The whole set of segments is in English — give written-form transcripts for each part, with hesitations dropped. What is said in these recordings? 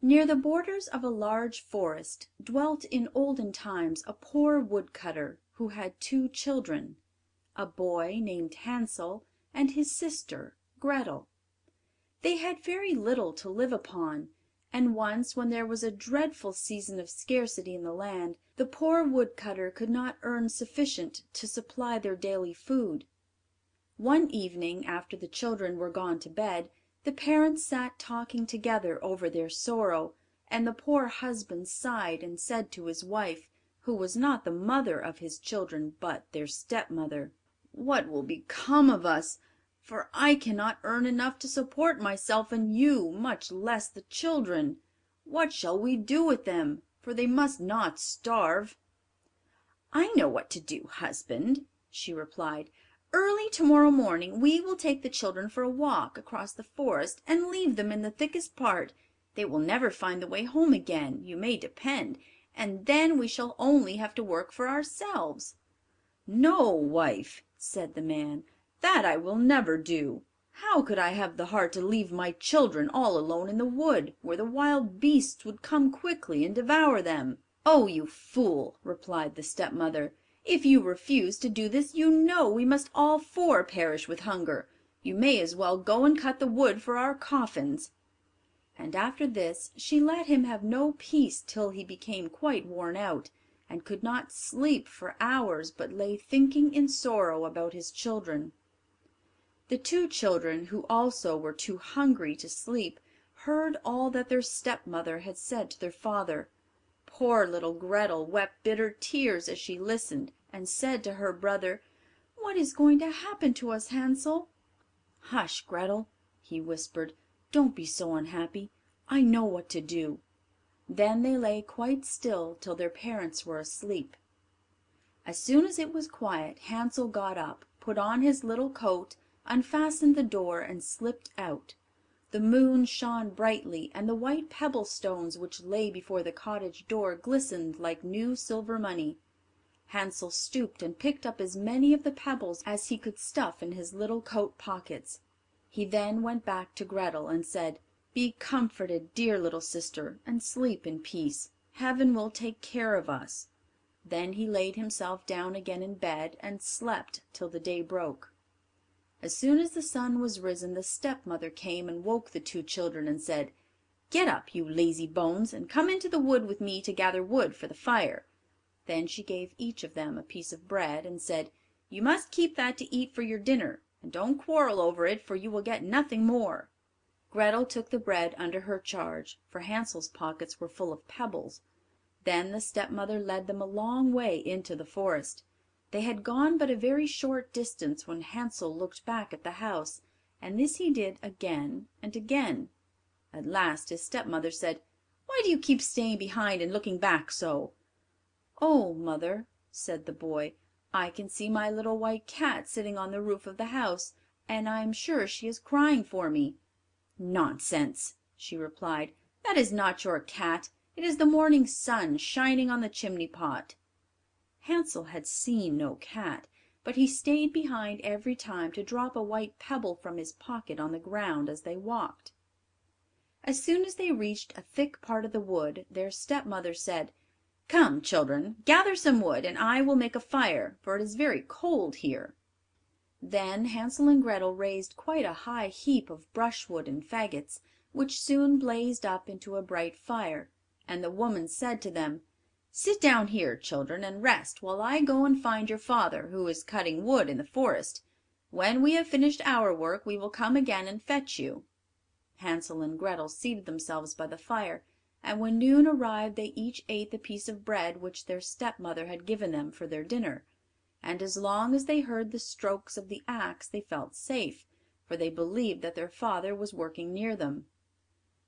Near the borders of a large forest dwelt in olden times a poor woodcutter who had two children, a boy named Hansel and his sister Grethel. They had very little to live upon, and once when there was a dreadful season of scarcity in the land, the poor woodcutter could not earn sufficient to supply their daily food. One evening, after the children were gone to bed, the parents sat talking together over their sorrow, and the poor husband sighed and said to his wife, who was not the mother of his children but their stepmother, "What will become of us? For I cannot earn enough to support myself and you, much less the children. What shall we do with them? For they must not starve." "I know what to do, husband," she replied. "Early to morrow morning we will take the children for a walk across the forest and leave them in the thickest part. They will never find the way home again, you may depend, and then we shall only have to work for ourselves." "No, wife," said the man, "that I will never do. How could I have the heart to leave my children all alone in the wood, where the wild beasts would come quickly and devour them?" "Oh, you fool!" replied the stepmother. "If you refuse to do this you know we must all four perish with hunger. You may as well go and cut the wood for our coffins." And after this she let him have no peace till he became quite worn out, and could not sleep for hours, but lay thinking in sorrow about his children. The two children, who also were too hungry to sleep, heard all that their stepmother had said to their father. Poor little Grethel wept bitter tears as she listened, and said to her brother, "What is going to happen to us, Hansel?" "Hush, Grethel," he whispered, "don't be so unhappy. I know what to do." Then they lay quite still till their parents were asleep. As soon as it was quiet, Hansel got up, put on his little coat, unfastened the door, and slipped out. The moon shone brightly, and the white pebble stones which lay before the cottage door glistened like new silver money. Hansel stooped and picked up as many of the pebbles as he could stuff in his little coat pockets. He then went back to Grethel and said, "Be comforted, dear little sister, and sleep in peace. Heaven will take care of us." Then he laid himself down again in bed and slept till the day broke. As soon as the sun was risen the stepmother came and woke the two children and said, "Get up, you lazy bones, and come into the wood with me to gather wood for the fire." Then she gave each of them a piece of bread, and said, "You must keep that to eat for your dinner, and don't quarrel over it, for you will get nothing more." Grethel took the bread under her charge, for Hansel's pockets were full of pebbles. Then the stepmother led them a long way into the forest. They had gone but a very short distance when Hansel looked back at the house, and this he did again and again. At last his stepmother said, "Why do you keep staying behind and looking back so?" "Oh, mother," said the boy, "I can see my little white cat sitting on the roof of the house, and I am sure she is crying for me." "Nonsense!" she replied. "That is not your cat. It is the morning sun shining on the chimney pot." Hansel had seen no cat, but he stayed behind every time to drop a white pebble from his pocket on the ground as they walked. As soon as they reached a thick part of the wood, their stepmother said, "Come, children, gather some wood, and I will make a fire, for it is very cold here." Then Hansel and Grethel raised quite a high heap of brushwood and faggots, which soon blazed up into a bright fire, and the woman said to them, "Sit down here, children, and rest while I go and find your father, who is cutting wood in the forest. When we have finished our work we will come again and fetch you." Hansel and Grethel seated themselves by the fire, and when noon arrived they each ate the piece of bread which their stepmother had given them for their dinner, and as long as they heard the strokes of the axe they felt safe, for they believed that their father was working near them.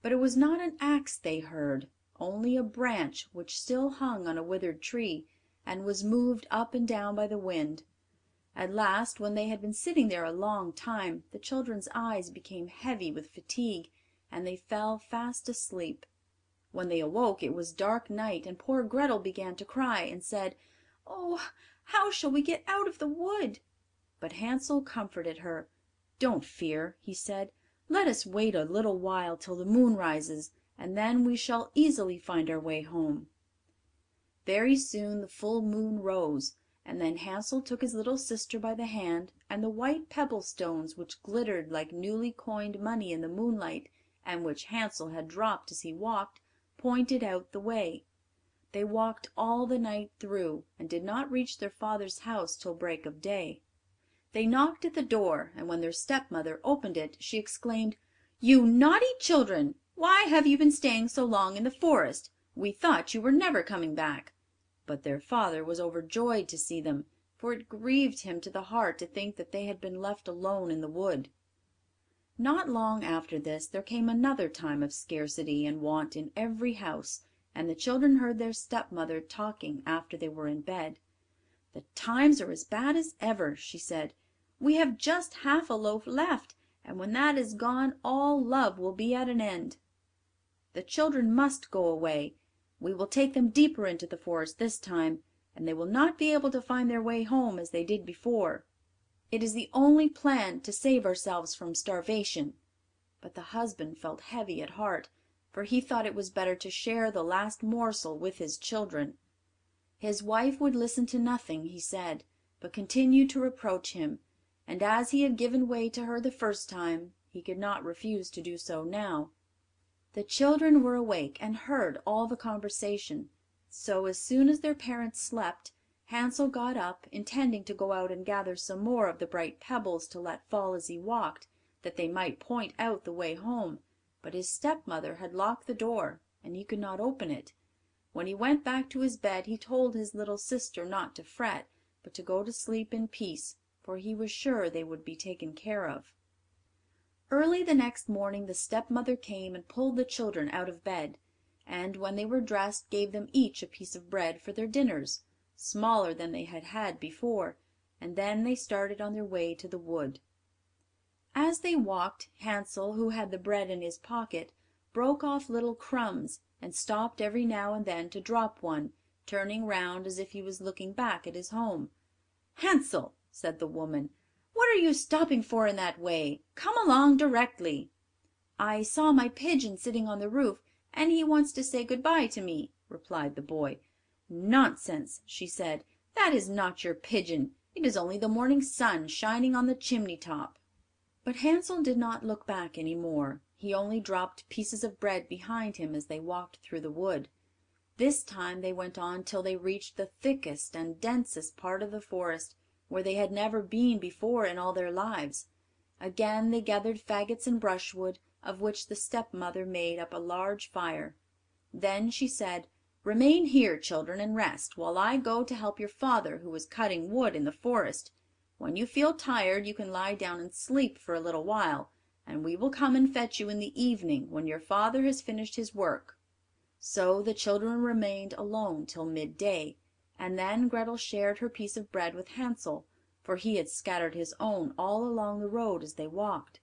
But it was not an axe they heard, only a branch which still hung on a withered tree, and was moved up and down by the wind. At last, when they had been sitting there a long time, the children's eyes became heavy with fatigue, and they fell fast asleep. When they awoke it was dark night, and poor Grethel began to cry, and said, "Oh, how shall we get out of the wood?" But Hansel comforted her. "Don't fear," he said. "Let us wait a little while till the moon rises, and then we shall easily find our way home." Very soon the full moon rose, and then Hansel took his little sister by the hand, and the white pebble stones which glittered like newly coined money in the moonlight, and which Hansel had dropped as he walked, pointed out the way. They walked all the night through, and did not reach their father's house till break of day. They knocked at the door, and when their stepmother opened it, she exclaimed, "You naughty children! Why have you been staying so long in the forest? We thought you were never coming back." But their father was overjoyed to see them, for it grieved him to the heart to think that they had been left alone in the wood. Not long after this there came another time of scarcity and want in every house, and the children heard their stepmother talking after they were in bed. "The times are as bad as ever," she said. "We have just half a loaf left, and when that is gone all love will be at an end. The children must go away. We will take them deeper into the forest this time, and they will not be able to find their way home as they did before. It is the only plan to save ourselves from starvation." But the husband felt heavy at heart, for he thought it was better to share the last morsel with his children. His wife would listen to nothing he said, but continued to reproach him, and as he had given way to her the first time, he could not refuse to do so now. The children were awake and heard all the conversation, so as soon as their parents slept, Hansel got up, intending to go out and gather some more of the bright pebbles to let fall as he walked, that they might point out the way home, but his stepmother had locked the door, and he could not open it. When he went back to his bed he told his little sister not to fret, but to go to sleep in peace, for he was sure they would be taken care of. Early the next morning the stepmother came and pulled the children out of bed, and when they were dressed gave them each a piece of bread for their dinners, smaller than they had had before, and then they started on their way to the wood. As they walked, Hansel, who had the bread in his pocket, broke off little crumbs, and stopped every now and then to drop one, turning round as if he was looking back at his home. "Hansel," said the woman, "what are you stopping for in that way? Come along directly." "I saw my pigeon sitting on the roof, and he wants to say good bye to me," replied the boy. "Nonsense," she said, "that is not your pigeon. It is only the morning sun shining on the chimney top." But Hansel did not look back any more. He only dropped pieces of bread behind him as they walked through the wood. This time they went on till they reached the thickest and densest part of the forest, where they had never been before in all their lives. Again they gathered faggots and brushwood, of which the stepmother made up a large fire. Then she said, "Remain here, children, and rest, while I go to help your father, who is cutting wood in the forest. When you feel tired you can lie down and sleep for a little while, and we will come and fetch you in the evening, when your father has finished his work." So the children remained alone till midday, and then Grethel shared her piece of bread with Hansel, for he had scattered his own all along the road as they walked.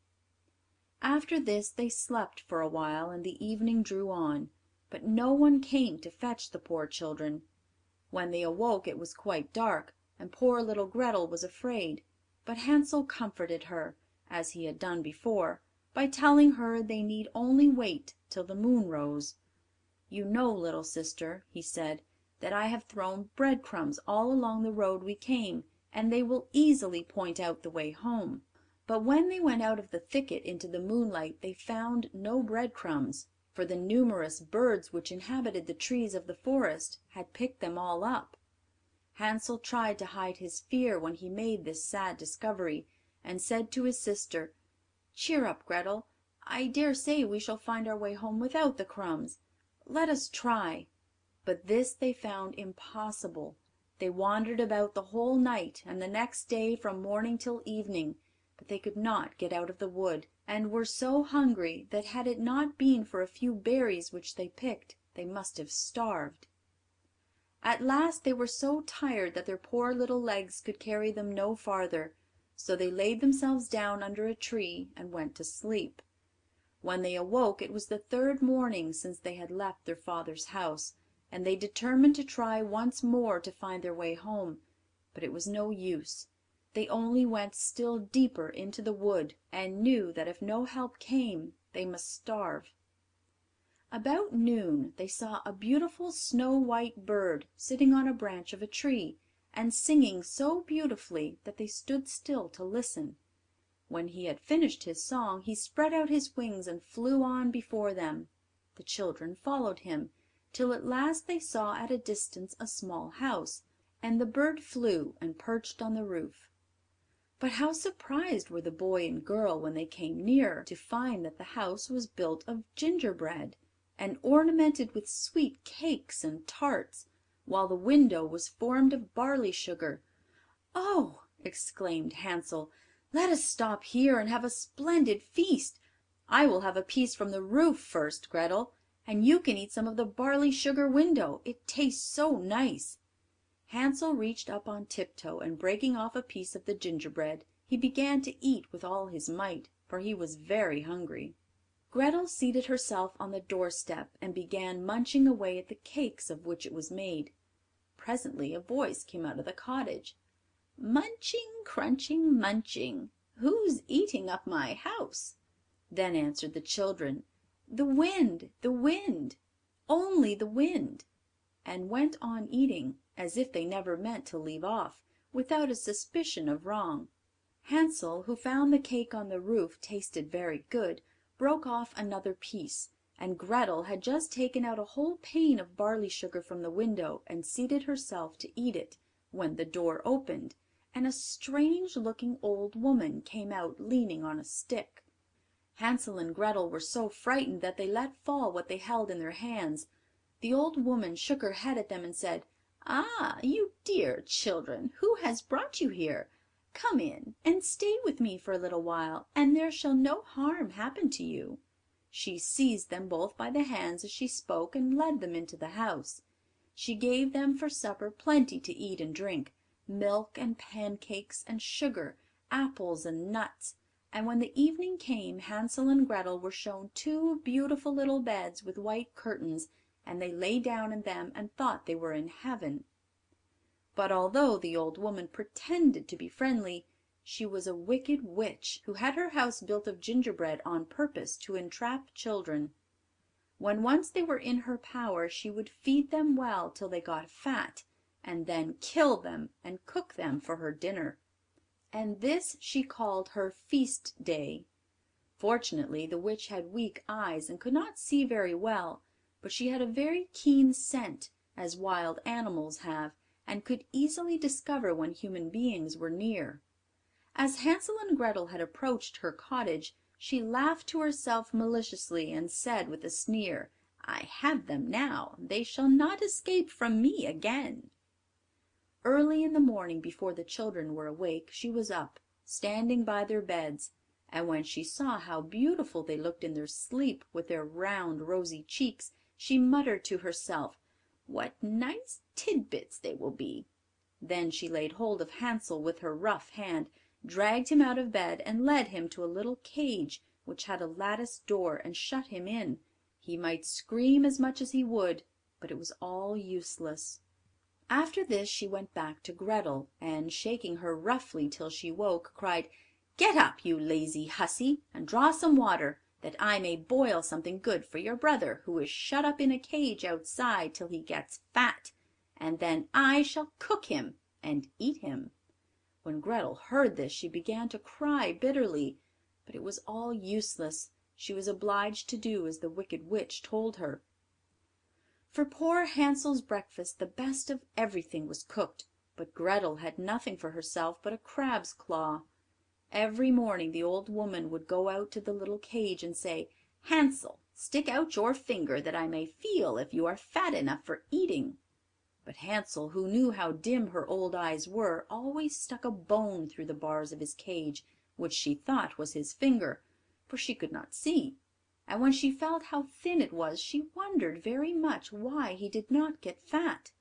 After this they slept for a while, and the evening drew on, but no one came to fetch the poor children. When they awoke it was quite dark, and poor little Grethel was afraid, but Hansel comforted her, as he had done before, by telling her they need only wait till the moon rose. "You know, little sister," he said, "that I have thrown breadcrumbs all along the road we came, and they will easily point out the way home." But when they went out of the thicket into the moonlight they found no breadcrumbs, for the numerous birds which inhabited the trees of the forest had picked them all up. Hansel tried to hide his fear when he made this sad discovery, and said to his sister, "Cheer up, Grethel. I dare say we shall find our way home without the crumbs. Let us try." But this they found impossible. They wandered about the whole night and the next day from morning till evening, but they could not get out of the wood, and were so hungry that had it not been for a few berries which they picked they must have starved. At last they were so tired that their poor little legs could carry them no farther, so they laid themselves down under a tree and went to sleep. When they awoke it was the third morning since they had left their father's house, and they determined to try once more to find their way home, but it was no use. They only went still deeper into the wood, and knew that if no help came they must starve. About noon they saw a beautiful snow white bird sitting on a branch of a tree, and singing so beautifully that they stood still to listen. When he had finished his song he spread out his wings and flew on before them. The children followed him, till at last they saw at a distance a small house, and the bird flew and perched on the roof. But how surprised were the boy and girl when they came near to find that the house was built of gingerbread, and ornamented with sweet cakes and tarts, while the window was formed of barley sugar. "Oh!" exclaimed Hansel, "let us stop here and have a splendid feast. I will have a piece from the roof first, Gretel, and you can eat some of the barley sugar window. It tastes so nice." Hansel reached up on tiptoe, and breaking off a piece of the gingerbread, he began to eat with all his might, for he was very hungry. Gretel seated herself on the doorstep and began munching away at the cakes of which it was made. Presently a voice came out of the cottage. "Munching, crunching, munching, who's eating up my house?" Then answered the children, "The wind, the wind, only the wind," and went on eating, as if they never meant to leave off, without a suspicion of wrong. Hansel, who found the cake on the roof tasted very good, broke off another piece, and Gretel had just taken out a whole pane of barley sugar from the window and seated herself to eat it, when the door opened, and a strange looking old woman came out leaning on a stick. Hansel and Gretel were so frightened that they let fall what they held in their hands. The old woman shook her head at them and said, "Ah, you dear children, who has brought you here? Come in and stay with me for a little while, and there shall no harm happen to you." She seized them both by the hands as she spoke, and led them into the house. She gave them for supper plenty to eat and drink, milk and pancakes and sugar, apples and nuts, and when the evening came Hansel and Gretel were shown two beautiful little beds with white curtains, and they lay down in them and thought they were in heaven. But although the old woman pretended to be friendly, she was a wicked witch who had her house built of gingerbread on purpose to entrap children. When once they were in her power she would feed them well till they got fat, and then kill them and cook them for her dinner. And this she called her feast day. Fortunately the witch had weak eyes and could not see very well, but she had a very keen scent, as wild animals have, and could easily discover when human beings were near. As Hansel and Gretel had approached her cottage, she laughed to herself maliciously, and said with a sneer, "I have them now, they shall not escape from me again." Early in the morning, before the children were awake, she was up, standing by their beds, and when she saw how beautiful they looked in their sleep, with their round rosy cheeks, she muttered to herself, "What nice tidbits they will be." Then she laid hold of Hansel with her rough hand, dragged him out of bed, and led him to a little cage which had a latticed door, and shut him in. He might scream as much as he would, but it was all useless. After this she went back to Gretel, and shaking her roughly till she woke, cried, "Get up, you lazy hussy, and draw some water, that I may boil something good for your brother, who is shut up in a cage outside till he gets fat, and then I shall cook him and eat him." When Gretel heard this she began to cry bitterly, but it was all useless. She was obliged to do as the wicked witch told her. For poor Hansel's breakfast the best of everything was cooked, but Gretel had nothing for herself but a crab's claw. Every morning the old woman would go out to the little cage and say, "Hansel, stick out your finger that I may feel if you are fat enough for eating." But Hansel, who knew how dim her old eyes were, always stuck a bone through the bars of his cage, which she thought was his finger, for she could not see, and when she felt how thin it was she wondered very much why he did not get fat.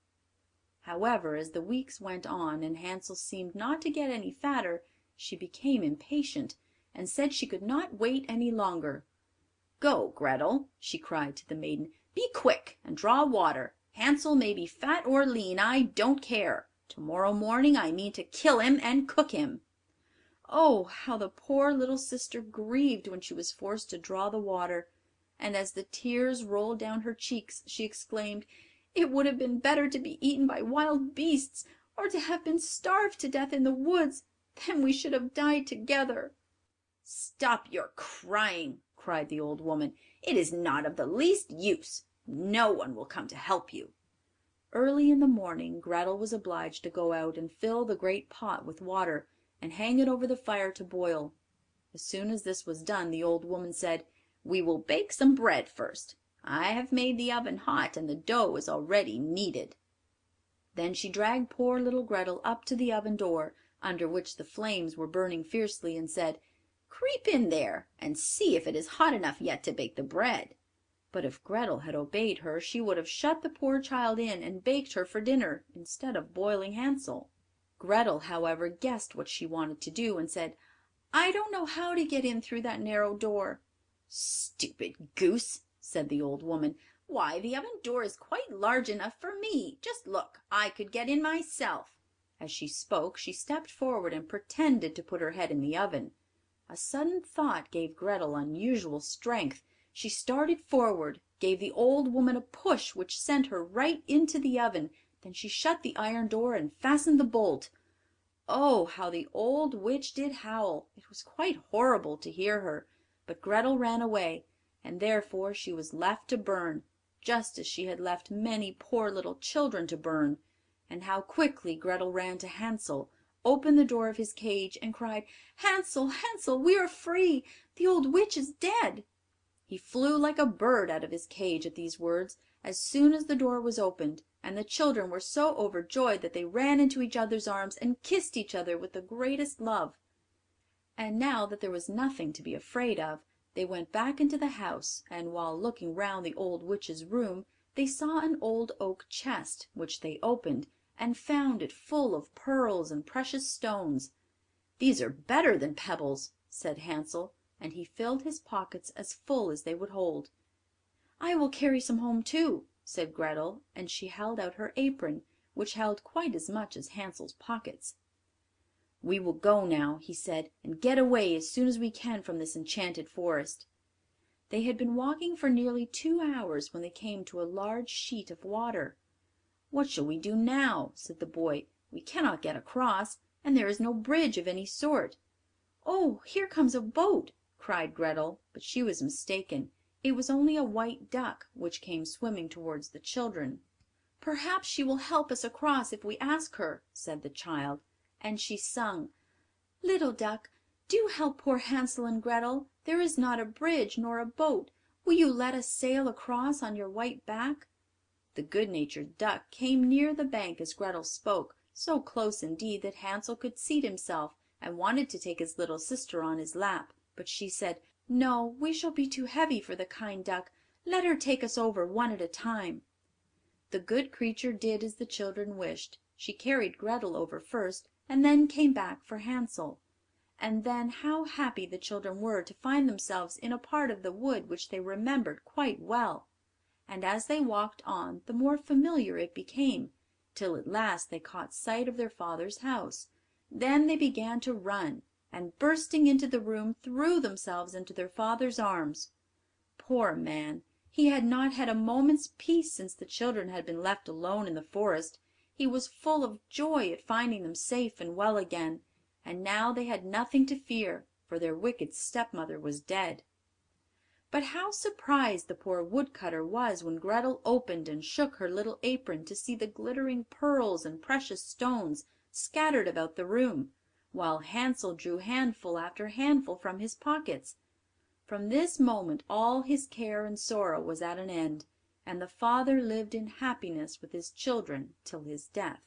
However, as the weeks went on and Hansel seemed not to get any fatter, she became impatient, and said she could not wait any longer. "Go, Gretel," she cried to the maiden, "be quick and draw water. Hansel may be fat or lean, I don't care. Tomorrow morning I mean to kill him and cook him." Oh, how the poor little sister grieved when she was forced to draw the water, and as the tears rolled down her cheeks, she exclaimed, "It would have been better to be eaten by wild beasts, or to have been starved to death in the woods. Then we should have died together." "Stop your crying," cried the old woman. "It is not of the least use. No one will come to help you." Early in the morning Grethel was obliged to go out and fill the great pot with water, and hang it over the fire to boil. As soon as this was done, the old woman said, "We will bake some bread first. I have made the oven hot, and the dough is already kneaded." Then she dragged poor little Grethel up to the oven door, under which the flames were burning fiercely, and said, "Creep in there, and see if it is hot enough yet to bake the bread." But if Grethel had obeyed her, she would have shut the poor child in, and baked her for dinner, instead of boiling Hansel. Grethel, however, guessed what she wanted to do, and said, "I don't know how to get in through that narrow door." "Stupid goose," said the old woman. "Why, the oven door is quite large enough for me. Just look, I could get in myself." As she spoke, she stepped forward and pretended to put her head in the oven. A sudden thought gave Grethel unusual strength. She started forward, gave the old woman a push which sent her right into the oven, then she shut the iron door and fastened the bolt. Oh, how the old witch did howl! It was quite horrible to hear her, but Grethel ran away, and therefore she was left to burn, just as she had left many poor little children to burn. And how quickly Grethel ran to Hansel, opened the door of his cage, and cried, "Hansel, Hansel, we are free! The old witch is dead!" He flew like a bird out of his cage at these words, as soon as the door was opened, and the children were so overjoyed that they ran into each other's arms and kissed each other with the greatest love. And now that there was nothing to be afraid of, they went back into the house, and while looking round the old witch's room, they saw an old oak chest, which they opened, and found it full of pearls and precious stones. "These are better than pebbles," said Hansel, and he filled his pockets as full as they would hold. "I will carry some home too," said Grethel, and she held out her apron, which held quite as much as Hansel's pockets. "We will go now," he said, "and get away as soon as we can from this enchanted forest." They had been walking for nearly 2 hours when they came to a large sheet of water. "What shall we do now?" said the boy. "We cannot get across, and there is no bridge of any sort." "Oh, here comes a boat!" cried Grethel, but she was mistaken. It was only a white duck, which came swimming towards the children. "Perhaps she will help us across if we ask her," said the child, and she sung, "Little duck, do help poor Hansel and Grethel. There is not a bridge nor a boat. Will you let us sail across on your white back?" The good-natured duck came near the bank as Grethel spoke, so close indeed that Hansel could seat himself, and wanted to take his little sister on his lap, but she said, "No, we shall be too heavy for the kind duck. Let her take us over one at a time." The good creature did as the children wished. She carried Grethel over first, and then came back for Hansel. And then how happy the children were to find themselves in a part of the wood which they remembered quite well. And as they walked on the more familiar it became, till at last they caught sight of their father's house. Then they began to run, and bursting into the room threw themselves into their father's arms. Poor man! He had not had a moment's peace since the children had been left alone in the forest. He was full of joy at finding them safe and well again, and now they had nothing to fear, for their wicked stepmother was dead. But how surprised the poor woodcutter was when Grethel opened and shook her little apron to see the glittering pearls and precious stones scattered about the room, while Hansel drew handful after handful from his pockets. From this moment all his care and sorrow was at an end, and the father lived in happiness with his children till his death.